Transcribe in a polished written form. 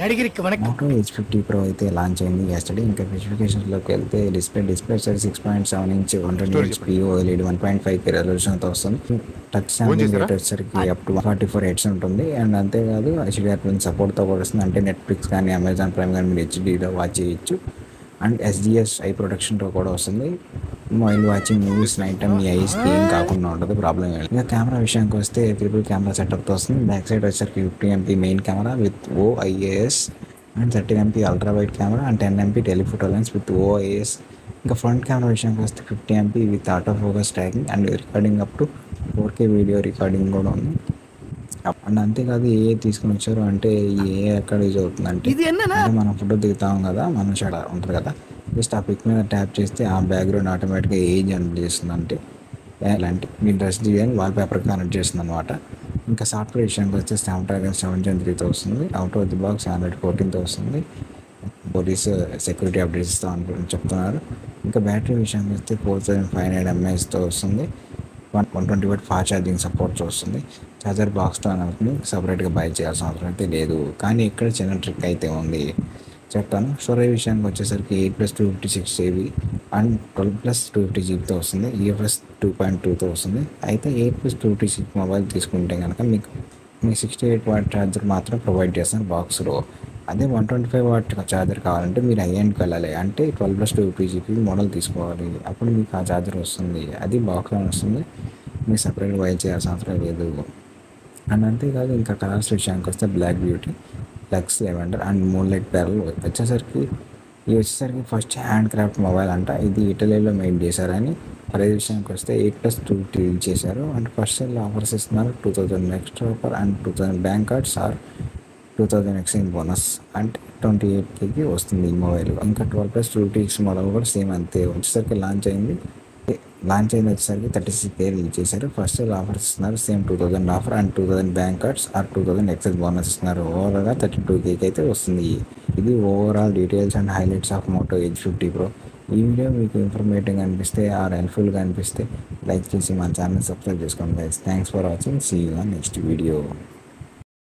నడిగిరికి vanakkam. Moto H50 Pro అయితే launch అయింది yesterday. ఇంకా స్పెసిఫికేషన్స్లోకి వెళ్తే display size 6.7 inch 120Hz OLED 1.5K రెజల్యూషన్తో వస్తుంది. టచ్ శాంప్లింగ్ రేట్ వచ్చేసరికి అప్ టు 44 హెడ్స్ ఉంటుంది. అండ్ అంతేకాదు HDR+ సపోర్ట్తో కూడా వస్తుంది. అంటే నెట్ఫ్లిక్స్ కానీ అమెజాన్ ప్రైమ్ కానీ మీరు హెచ్డీలో వాచ్ చేయొచ్చు. అండ్ SDS ఐ ప్రొటెక్షన్తో కూడా వస్తుంది. While watching movies night time మీ ఐస్కి ఏం కాకుండా ఉంటుంది, ప్రాబ్లం ఏమి. ఇంకా కెమెరా విషయానికి వస్తే ట్రిపుల్ కెమెరా సెటప్తో వస్తుంది. బ్యాక్ సైడ్ వచ్చేసరికి 50MP main camera with OIS and 13MP ultra wide camera and 10MP telephoto lens with OIS. ఇంకా ఫ్రంట్ కెమెరా విషయానికి వస్తే 50MP with auto focus tracking and recording up to 4K video recording కూడా ఉంది. And అంతేకాదు ఏ తీసుకుని వచ్చారు అంటే ఏ ఎక్కడ యూజ్ అవుతుందంటే మనం ఫోటో దిగుతాం కదా, మన షాట్ ఉంటుంది కదా, జస్ట్ ఆ పిక్ మీద ట్యాప్ చేస్తే ఆ బ్యాక్గ్రౌండ్ ఆటోమేటిక్గా ఏ జనరేట్ చేస్తుంది. అంటే ఇలాంటి మీ dress design wallpaper connect చేస్తుంది అనమాట. ఇంకా సాఫ్ట్వేర్ విషయానికి వస్తే Snapdragon 7 Gen 3తో వస్తుంది. Out of the box Android 14తో వస్తుంది. పోలీస్ సెక్యూరిటీ అప్డేట్స్ ఇస్తాం అని చెప్తున్నారు. ఇంకా బ్యాటరీ విషయానికి వస్తే 4500 mAhతో వస్తుంది. 120W ఫాస్ట్ ఛార్జింగ్ సపోర్ట్స్ వస్తుంది. ఛార్జర్ బాక్స్తో అనుకుని సపరేట్గా బై చేయాల్సిన అవసరం అయితే లేదు. కానీ ఇక్కడ చిన్న ట్రిక్ అయితే ఉంది, చెప్తాను. స్టోరేజ్ విషయానికి వచ్చేసరికి 8+256 GB అండ్ 12+250 వస్తుంది. UFS 2.2తో వస్తుంది. అయితే 8+256 మొబైల్ తీసుకుంటే కనుక మీకు 68W ఛార్జర్ మాత్రం ప్రొవైడ్ చేస్తాను బాక్స్లో. అదే 125W ఛార్జర్ కావాలంటే మీరు ఐఎండ్కి వెళ్ళాలి. అంటే 12+250 మోడల్ తీసుకోవాలి, అప్పుడు మీకు ఆ ఛార్జర్ వస్తుంది. అది బాక్స్లో వస్తుంది, మీరు సపరేట్గా బై చేయాల్సిన అవసరం లేదు. అండ్ అంతేకాదు ఇంకా కలర్స్ విషయానికి వస్తే black beauty, lux lavender and moonlight pearl వచ్చేసరికి ఫస్ట్ హ్యాండ్ క్రాఫ్ట్ మొబైల్ అంట. ఇది ఇటలీలో మెయిన్ చేశారని. ప్రైస్ విషయానికి వస్తే 8+250 చేశారు. అండ్ ఫస్ట్ సేల్ ఆఫర్స్ ఇస్తున్నారు. 2000 extra offer and 2000 bank cards or 2000 exchange bonus అంటే 28Kకి వస్తుంది ఈ మొబైల్. ఇంకా 12+256 మోడల్ కూడా సేమ్ అంతే వచ్చేసరికి లాంచ్ అయింది వచ్చేసరికి 36K రిలీజ్ చేశారు. ఫస్ట్ సేల్ ఆఫర్స్ ఇస్తున్నారు. Same 2000 offer and 2000 bank cards or 2000 excess bonus ఇస్తున్నారు. ఓవరాల్గా 32Kకి అయితే వస్తుంది. ఇది overall details and highlights of Moto H50 Pro. ఈ వీడియో మీకు ఇన్ఫర్మేటివ్గా అనిపిస్తే ఆర్ హెల్ప్ఫుల్గా అనిపిస్తే లైక్ చేసి మన ఛానల్ సబ్స్క్రైబ్ చేసుకోండి guys. Thanks for watching. See you on next video.